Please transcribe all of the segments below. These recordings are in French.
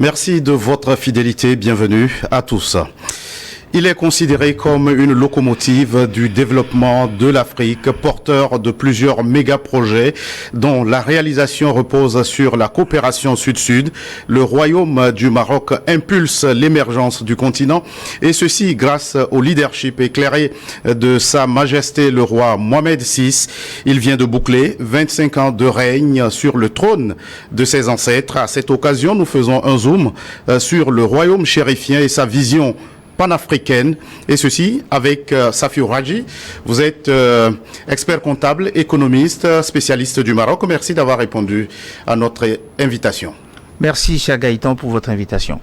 Merci de votre fidélité. Bienvenue à tous. Il est considéré comme une locomotive du développement de l'Afrique, porteur de plusieurs méga-projets dont la réalisation repose sur la coopération sud-sud. Le Royaume du Maroc impulse l'émergence du continent et ceci grâce au leadership éclairé de Sa Majesté le roi Mohamed VI. Il vient de boucler 25 ans de règne sur le trône de ses ancêtres. À cette occasion, nous faisons un zoom sur le royaume chérifien et sa vision panafricaine, et ceci avec Safiou Radji. Vous êtes expert comptable, économiste, spécialiste du Maroc. Merci d'avoir répondu à notre invitation. Merci, cher Gaëtan, pour votre invitation.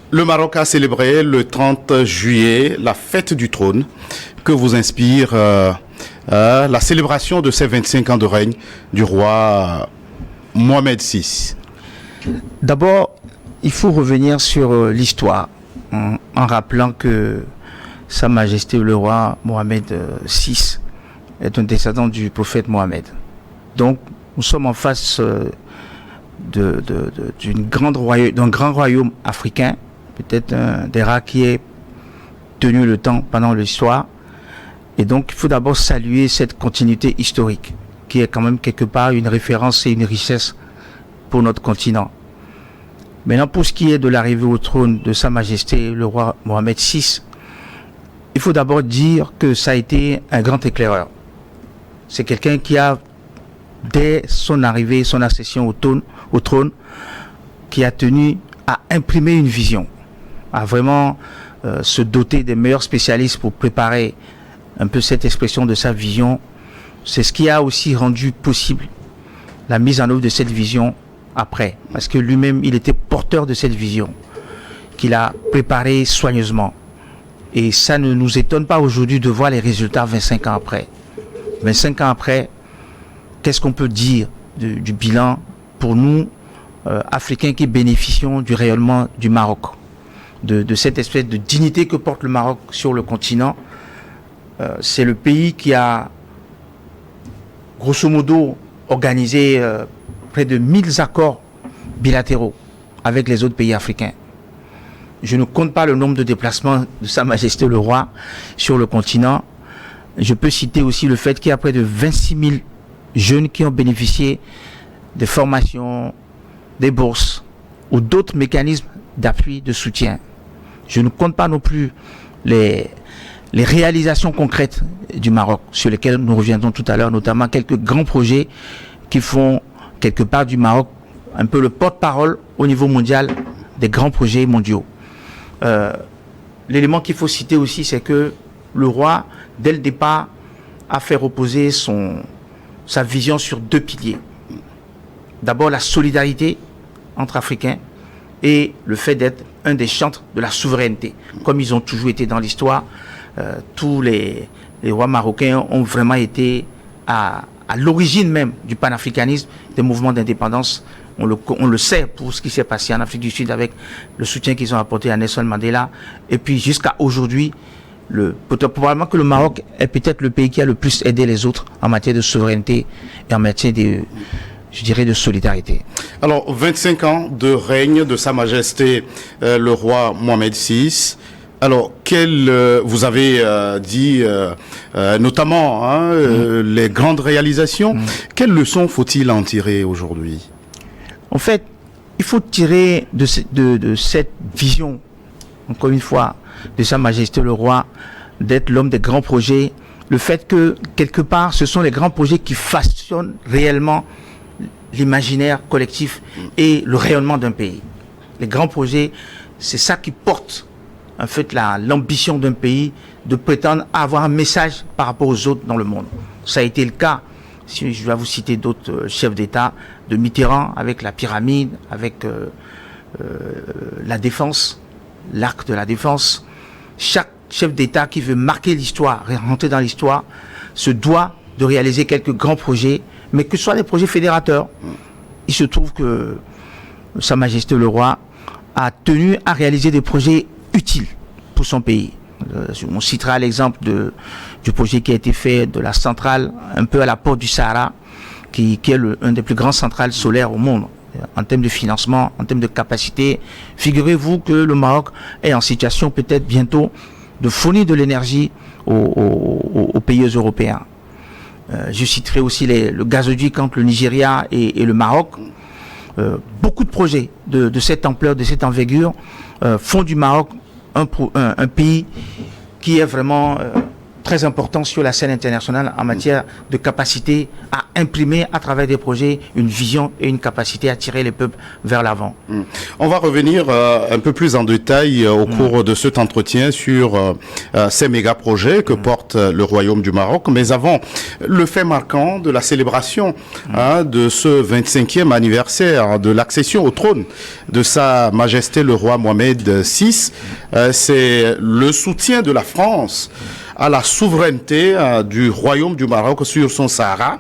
Le Maroc a célébré le 30 juillet la fête du trône. Que vous inspire la célébration de ces 25 ans de règne du roi Mohamed VI? D'abord, il faut revenir sur l'histoire. En rappelant que Sa Majesté le roi Mohamed VI est un descendant du prophète Mohamed. Donc, nous sommes en face d'un grand royaume africain, peut-être un des rares qui ait tenu le temps pendant l'histoire. Et donc, il faut d'abord saluer cette continuité historique, qui est quand même quelque part une référence et une richesse pour notre continent. Maintenant, pour ce qui est de l'arrivée au trône de Sa Majesté le roi Mohamed VI, il faut d'abord dire que ça a été un grand éclaireur. C'est quelqu'un qui a, dès son arrivée, son accession au trône, qui a tenu à imprimer une vision, à vraiment se doter des meilleurs spécialistes pour préparer un peu cette expression de sa vision. C'est ce qui a aussi rendu possible la mise en œuvre de cette vision après, parce que lui-même, il était porteur de cette vision qu'il a préparée soigneusement. Et ça ne nous étonne pas aujourd'hui de voir les résultats 25 ans après. 25 ans après, qu'est-ce qu'on peut dire du bilan pour nous, Africains qui bénéficions du rayonnement du Maroc, de cette espèce de dignité que porte le Maroc sur le continent. C'est le pays qui a, grosso modo, organisé près de 1000 accords bilatéraux avec les autres pays africains. Je ne compte pas le nombre de déplacements de Sa Majesté le roi sur le continent. Je peux citer aussi le fait qu'il y a près de 26 000 jeunes qui ont bénéficié des formations, des bourses ou d'autres mécanismes d'appui, de soutien. Je ne compte pas non plus les réalisations concrètes du Maroc, sur lesquelles nous reviendrons tout à l'heure, notamment quelques grands projets qui font quelque part du Maroc un peu le porte-parole au niveau mondial des grands projets mondiaux. L'élément qu'il faut citer aussi, c'est que le roi, dès le départ, a fait reposer sa vision sur deux piliers. D'abord, la solidarité entre Africains et le fait d'être un des chantres de la souveraineté. Comme ils ont toujours été dans l'histoire, tous les rois marocains ont vraiment été à l'origine même du panafricanisme, des mouvements d'indépendance. On le sait pour ce qui s'est passé en Afrique du Sud avec le soutien qu'ils ont apporté à Nelson Mandela. Et puis jusqu'à aujourd'hui, probablement que le Maroc est peut-être le pays qui a le plus aidé les autres en matière de souveraineté et en matière de solidarité. Alors, 25 ans de règne de Sa Majesté le roi Mohamed VI. Alors, vous avez dit notamment les grandes réalisations. Quelles leçons faut-il en tirer aujourd'hui? En fait, il faut tirer de cette vision, encore une fois, de Sa Majesté le roi, d'être l'homme des grands projets, le fait que, quelque part, ce sont les grands projets qui façonnent réellement l'imaginaire collectif et le rayonnement d'un pays. Les grands projets, c'est ça qui porte en fait l'ambition d'un pays de prétendre avoir un message par rapport aux autres dans le monde. Ça a été le cas, si je dois vous citer d'autres chefs d'État, de Mitterrand avec la pyramide, avec la défense, l'arc de la défense. Chaque chef d'État qui veut marquer l'histoire, rentrer dans l'histoire, se doit de réaliser quelques grands projets, mais que ce soit des projets fédérateurs. Il se trouve que Sa Majesté le roi a tenu à réaliser des projets utiles pour son pays. On citera l'exemple du projet qui a été fait de la centrale un peu à la porte du Sahara, qui est un des plus grands centrales solaires au monde, en termes de financement, en termes de capacité. Figurez-vous que le Maroc est en situation peut-être bientôt de fournir de l'énergie aux pays européens. Je citerai aussi le gazoduc entre le Nigeria et le Maroc. Beaucoup de projets de cette ampleur, de cette envergure font du Maroc un pays qui est vraiment très important sur la scène internationale en matière de capacité à imprimer à travers des projets une vision et une capacité à tirer les peuples vers l'avant. On va revenir un peu plus en détail au cours de cet entretien sur ces méga-projets que porte le Royaume du Maroc. Mais avant, le fait marquant de la célébration de ce 25e anniversaire de l'accession au trône de Sa Majesté le roi Mohamed VI, c'est le soutien de la France à la souveraineté du Royaume du Maroc sur son Sahara,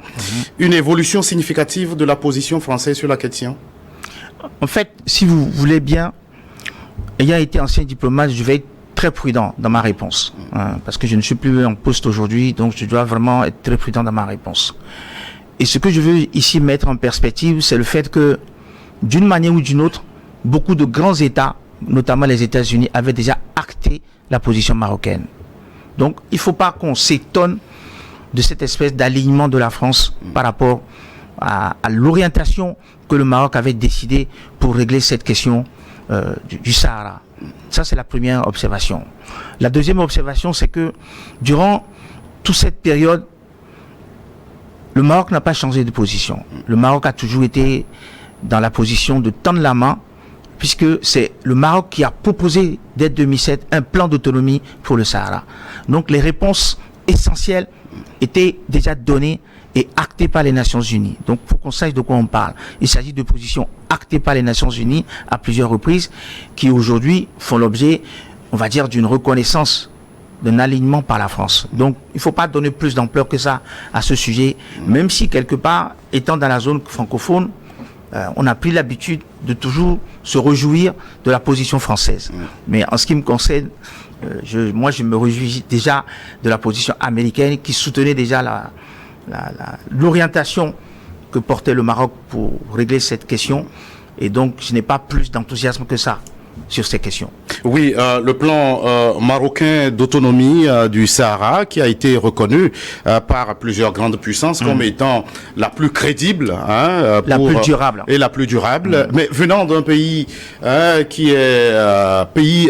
une évolution significative de la position française sur la question. En fait, si vous voulez bien, ayant été ancien diplomate, je vais être très prudent dans ma réponse, parce que je ne suis plus en poste aujourd'hui, donc je dois vraiment être très prudent dans ma réponse. Et ce que je veux ici mettre en perspective, c'est le fait que, d'une manière ou d'une autre, beaucoup de grands États, notamment les États-Unis, avaient déjà acté la position marocaine. Donc, il ne faut pas qu'on s'étonne de cette espèce d'alignement de la France par rapport à l'orientation que le Maroc avait décidé pour régler cette question du Sahara. Ça, c'est la première observation. La deuxième observation, c'est que durant toute cette période, le Maroc n'a pas changé de position. Le Maroc a toujours été dans la position de tendre la main, puisque c'est le Maroc qui a proposé dès 2007 un plan d'autonomie pour le Sahara. Donc les réponses essentielles étaient déjà données et actées par les Nations Unies. Donc pour qu'on sache de quoi on parle, il s'agit de positions actées par les Nations Unies à plusieurs reprises, qui aujourd'hui font l'objet, on va dire, d'une reconnaissance, d'un alignement par la France. Donc il ne faut pas donner plus d'ampleur que ça à ce sujet, même si quelque part, étant dans la zone francophone, on a pris l'habitude de toujours se réjouir de la position française. Mais en ce qui me concerne, moi je me réjouis déjà de la position américaine qui soutenait déjà l'orientation que portait le Maroc pour régler cette question. Et donc je n'ai pas plus d'enthousiasme que ça sur ces questions. Oui, le plan marocain d'autonomie du Sahara qui a été reconnu par plusieurs grandes puissances comme étant la plus crédible, la plus durable. Et la plus durable, mais venant d'un pays qui est pays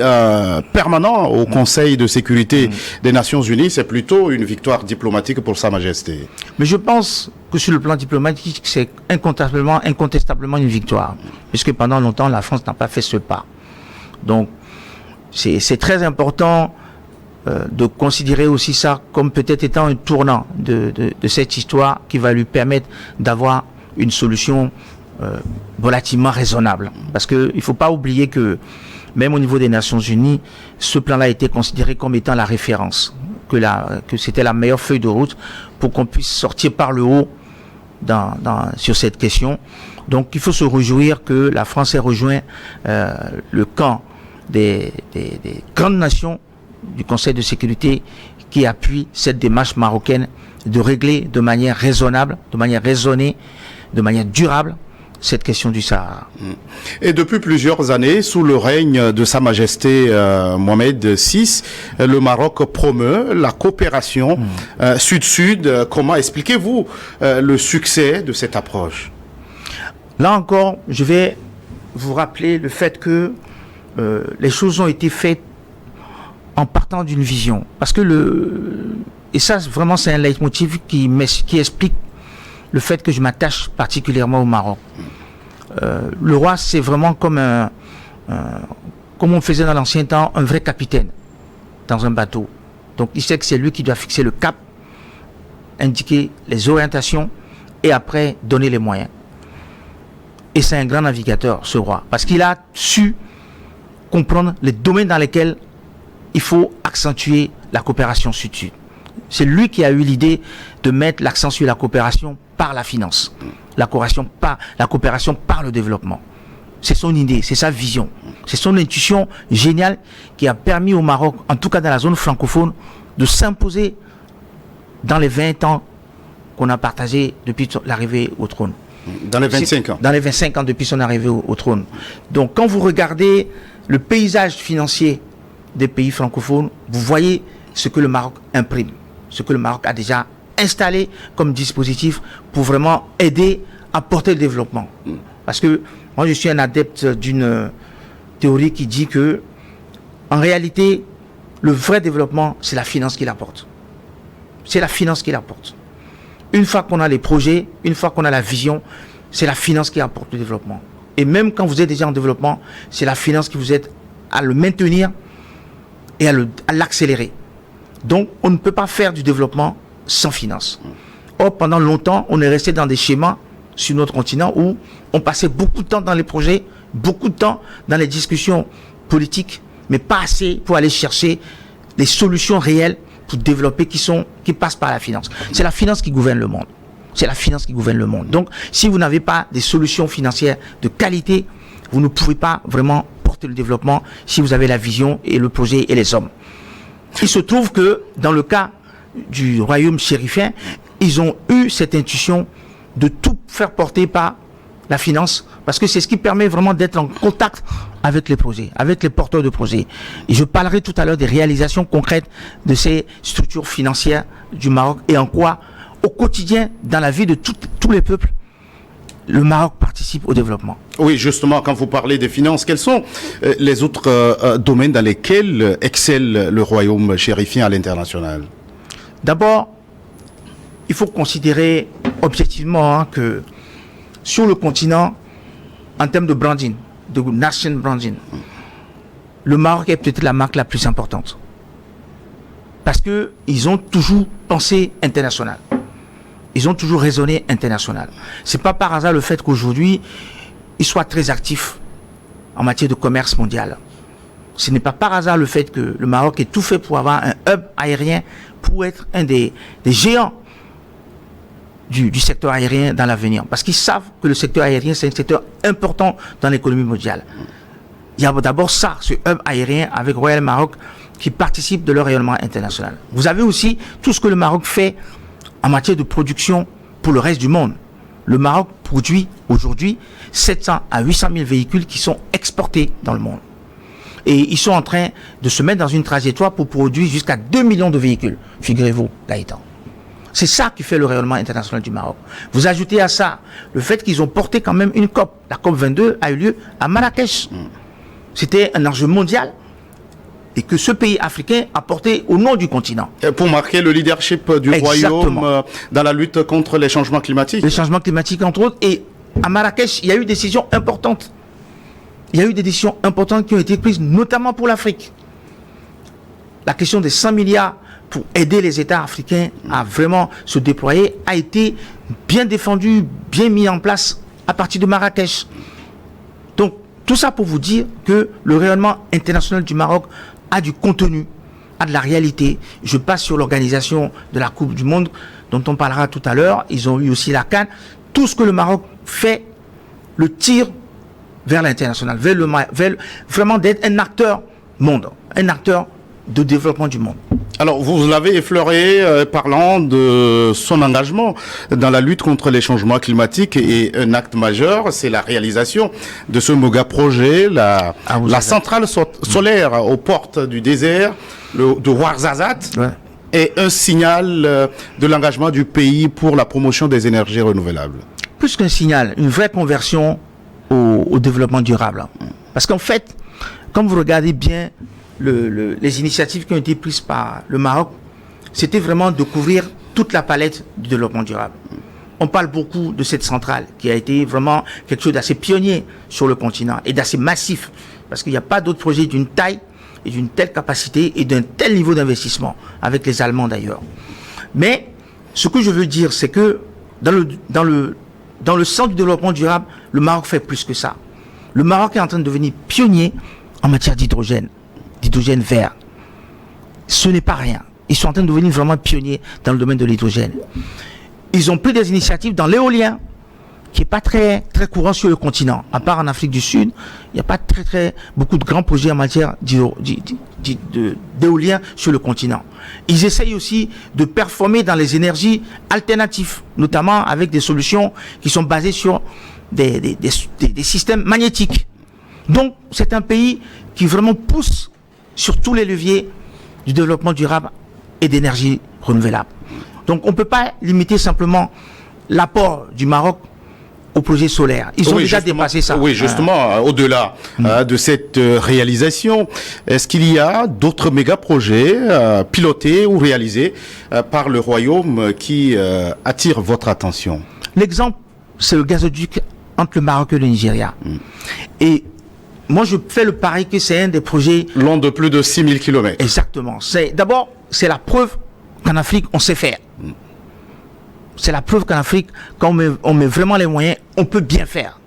permanent au Conseil de sécurité des Nations Unies, c'est plutôt une victoire diplomatique pour Sa Majesté. Mais je pense que sur le plan diplomatique, c'est incontestablement une victoire, puisque pendant longtemps, la France n'a pas fait ce pas. Donc, c'est très important de considérer aussi ça comme peut-être étant un tournant de cette histoire qui va lui permettre d'avoir une solution relativement raisonnable. Parce qu'il ne faut pas oublier que même au niveau des Nations Unies, ce plan-là a été considéré comme étant la référence, que c'était la meilleure feuille de route pour qu'on puisse sortir par le haut sur cette question. Donc il faut se réjouir que la France ait rejoint le camp des grandes nations du Conseil de sécurité qui appuient cette démarche marocaine de régler de manière raisonnable, de manière raisonnée, de manière durable cette question du Sahara. Et depuis plusieurs années, sous le règne de Sa Majesté Mohamed VI, le Maroc promeut la coopération Sud-Sud. Comment expliquez-vous le succès de cette approche? Là encore, je vais vous rappeler le fait que les choses ont été faites en partant d'une vision. Parce que et ça vraiment c'est un leitmotiv qui explique le fait que je m'attache particulièrement au Maroc. Le roi, c'est vraiment comme on faisait dans l'ancien temps, un vrai capitaine dans un bateau. Donc il sait que c'est lui qui doit fixer le cap, indiquer les orientations et après donner les moyens. Et c'est un grand navigateur, ce roi, parce qu'il a su comprendre les domaines dans lesquels il faut accentuer la coopération sud-sud. C'est lui qui a eu l'idée de mettre l'accent sur la coopération par la finance, la coopération par le développement. C'est son idée, c'est sa vision, c'est son intuition géniale qui a permis au Maroc, en tout cas dans la zone francophone, de s'imposer dans les 20 ans qu'on a partagé depuis l'arrivée au trône. Dans les 25 ans. Dans les 25 ans depuis son arrivée au trône. Donc quand vous regardez le paysage financier des pays francophones, vous voyez ce que le Maroc imprime, ce que le Maroc a déjà installé comme dispositif pour vraiment aider à porter le développement. Parce que moi je suis un adepte d'une théorie qui dit que en réalité le vrai développement c'est la finance qui l'apporte. C'est la finance qui l'apporte. Une fois qu'on a les projets, une fois qu'on a la vision, c'est la finance qui apporte le développement. Et même quand vous êtes déjà en développement, c'est la finance qui vous aide à le maintenir et à l'accélérer. Donc, on ne peut pas faire du développement sans finance. Or, pendant longtemps, on est resté dans des schémas sur notre continent où on passait beaucoup de temps dans les projets, beaucoup de temps dans les discussions politiques, mais pas assez pour aller chercher les solutions réelles pour développer qui passent par la finance. C'est la finance qui gouverne le monde. C'est la finance qui gouverne le monde. Donc, si vous n'avez pas des solutions financières de qualité, vous ne pouvez pas vraiment porter le développement si vous avez la vision et le projet et les hommes. Il se trouve que, dans le cas du royaume chérifien, ils ont eu cette intuition de tout faire porter par la finance, parce que c'est ce qui permet vraiment d'être en contact avec les projets, avec les porteurs de projets. Et je parlerai tout à l'heure des réalisations concrètes de ces structures financières du Maroc et en quoi, au quotidien, dans la vie de tous les peuples, le Maroc participe au développement. Oui, justement, quand vous parlez des finances, quels sont les autres domaines dans lesquels excelle le royaume chérifien à l'international? D'abord, il faut considérer objectivement que sur le continent, en termes de branding, de nation branding, le Maroc est peut-être la marque la plus importante. Parce qu'ils ont toujours pensé international. Ils ont toujours raisonné international. C'est pas par hasard le fait qu'aujourd'hui, ils soient très actifs en matière de commerce mondial. Ce n'est pas par hasard le fait que le Maroc ait tout fait pour avoir un hub aérien, pour être un des géants du secteur aérien dans l'avenir. Parce qu'ils savent que le secteur aérien, c'est un secteur important dans l'économie mondiale. Il y a d'abord ça, ce hub aérien avec Royal Maroc qui participe de leur rayonnement international. Vous avez aussi tout ce que le Maroc fait en matière de production pour le reste du monde. Le Maroc produit aujourd'hui 700 à 800 000 véhicules qui sont exportés dans le monde. Et ils sont en train de se mettre dans une trajectoire pour produire jusqu'à 2 millions de véhicules. Figurez-vous, Gaëtan. C'est ça qui fait le rayonnement international du Maroc. Vous ajoutez à ça le fait qu'ils ont porté quand même une COP. La COP 22 a eu lieu à Marrakech. C'était un enjeu mondial et que ce pays africain a porté au nom du continent. Pour marquer le leadership du royaume dans la lutte contre les changements climatiques. Les changements climatiques, entre autres. Et à Marrakech, il y a eu des décisions importantes. Il y a eu des décisions importantes qui ont été prises, notamment pour l'Afrique. La question des 100 milliards pour aider les États africains à vraiment se déployer a été bien défendue, bien mis en place à partir de Marrakech. Donc, tout ça pour vous dire que le rayonnement international du Maroc a du contenu, a de la réalité. Je passe sur l'organisation de la Coupe du Monde, dont on parlera tout à l'heure. Ils ont eu aussi la CAN. Tout ce que le Maroc fait le tire vers l'international, vers vraiment d'être un acteur monde, un acteur de développement du monde. Alors, vous l'avez effleuré parlant de son engagement dans la lutte contre les changements climatiques et un acte majeur, c'est la réalisation de ce méga projet, la centrale solaire aux portes du désert de Ouarzazate, est un signal de l'engagement du pays pour la promotion des énergies renouvelables. Plus qu'un signal, une vraie conversion au développement durable. Parce qu'en fait, comme vous regardez bien les initiatives qui ont été prises par le Maroc, c'était vraiment de couvrir toute la palette du développement durable. On parle beaucoup de cette centrale qui a été vraiment quelque chose d'assez pionnier sur le continent et d'assez massif, parce qu'il n'y a pas d'autres projets d'une taille et d'une telle capacité et d'un tel niveau d'investissement, avec les Allemands d'ailleurs. Mais ce que je veux dire, c'est que dans le sens du développement durable, le Maroc fait plus que ça. Le Maroc est en train de devenir pionnier en matière d'hydrogène vert. Ce n'est pas rien. Ils sont en train de devenir vraiment pionniers dans le domaine de l'hydrogène. Ils ont pris des initiatives dans l'éolien. qui est pas très courant sur le continent. À part en Afrique du Sud, il n'y a pas beaucoup de grands projets en matière d'éolien sur le continent. Ils essayent aussi de performer dans les énergies alternatives, notamment avec des solutions qui sont basées sur des systèmes magnétiques. Donc, c'est un pays qui vraiment pousse sur tous les leviers du développement durable et d'énergie renouvelable. Donc, on ne peut pas limiter simplement l'apport du Maroc au projet solaire. Ils ont déjà dépassé ça. Oui, justement, au-delà de cette réalisation, est-ce qu'il y a d'autres méga-projets pilotés ou réalisés par le Royaume qui attirent votre attention? L'exemple, c'est le gazoduc entre le Maroc et le Nigeria. Et moi, je fais le pari que c'est un des projets... long de plus de 6000 km. Exactement. D'abord, c'est la preuve qu'en Afrique, on sait faire. C'est la preuve qu'en Afrique, quand on met vraiment les moyens, on peut bien faire.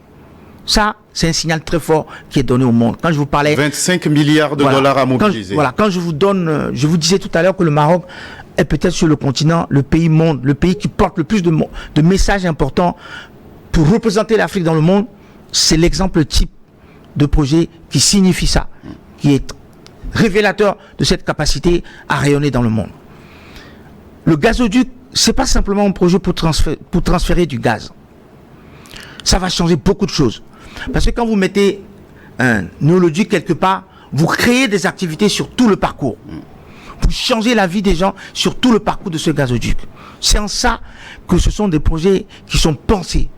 Ça, c'est un signal très fort qui est donné au monde. Quand je vous parlais... 25 milliards de dollars à mobiliser. Quand je vous disais tout à l'heure que le Maroc est peut-être sur le continent le pays monde, le pays qui porte le plus de messages importants pour représenter l'Afrique dans le monde, c'est l'exemple type de projet qui signifie ça, qui est révélateur de cette capacité à rayonner dans le monde. Le gazoduc, c'est pas simplement un projet pour transférer du gaz. Ça va changer beaucoup de choses. Parce que quand vous mettez un néoloduc quelque part, vous créez des activités sur tout le parcours. Vous changez la vie des gens sur tout le parcours de ce gazoduc. C'est en ça que ce sont des projets qui sont pensés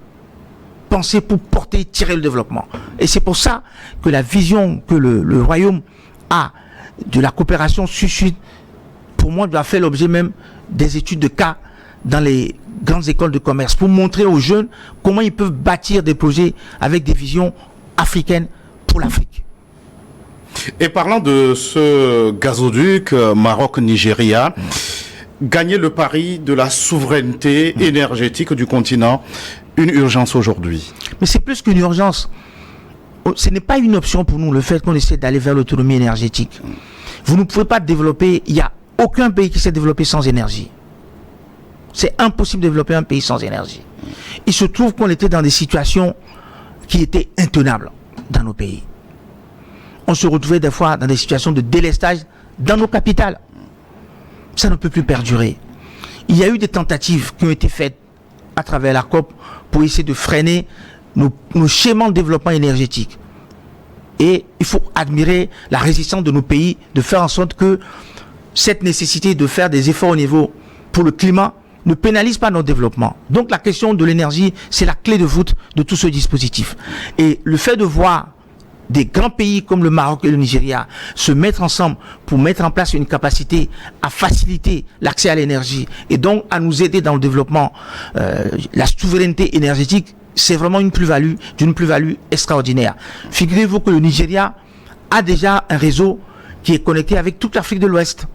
pour porter, tirer le développement. Et c'est pour ça que la vision que le Royaume a de la coopération sud-sud, pour moi, doit faire l'objet même des études de cas dans les grandes écoles de commerce, pour montrer aux jeunes comment ils peuvent bâtir des projets avec des visions africaines pour l'Afrique. Et parlant de ce gazoduc Maroc-Nigeria, gagner le pari de la souveraineté énergétique du continent, une urgence aujourd'hui. Mais c'est plus qu'une urgence. Ce n'est pas une option pour nous, le fait qu'on essaie d'aller vers l'autonomie énergétique. Vous ne pouvez pas développer, il n'y a aucun pays qui s'est développé sans énergie. C'est impossible de développer un pays sans énergie. Il se trouve qu'on était dans des situations qui étaient intenables dans nos pays. On se retrouvait des fois dans des situations de délestage dans nos capitales. Ça ne peut plus perdurer. Il y a eu des tentatives qui ont été faites à travers la COP pour essayer de freiner nos schémas de développement énergétique. Et il faut admirer la résistance de nos pays, de faire en sorte que cette nécessité de faire des efforts au niveau pour le climat ne pénalise pas notre développement. Donc la question de l'énergie, c'est la clé de voûte de tout ce dispositif. Et le fait de voir des grands pays comme le Maroc et le Nigeria se mettre ensemble pour mettre en place une capacité à faciliter l'accès à l'énergie et donc à nous aider dans le développement, la souveraineté énergétique, c'est vraiment une d'une plus-value extraordinaire. Figurez-vous que le Nigeria a déjà un réseau qui est connecté avec toute l'Afrique de l'Ouest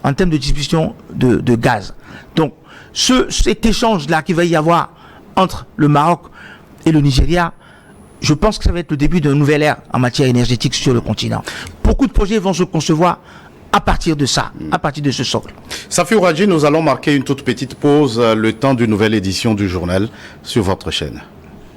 en termes de distribution de gaz. Donc, cet échange-là qu'il va y avoir entre le Maroc et le Nigeria, je pense que ça va être le début d'une nouvelle ère en matière énergétique sur le continent. Beaucoup de projets vont se concevoir à partir de ça, à partir de ce socle. Safi Ouradji, nous allons marquer une toute petite pause, le temps d'une nouvelle édition du journal sur votre chaîne.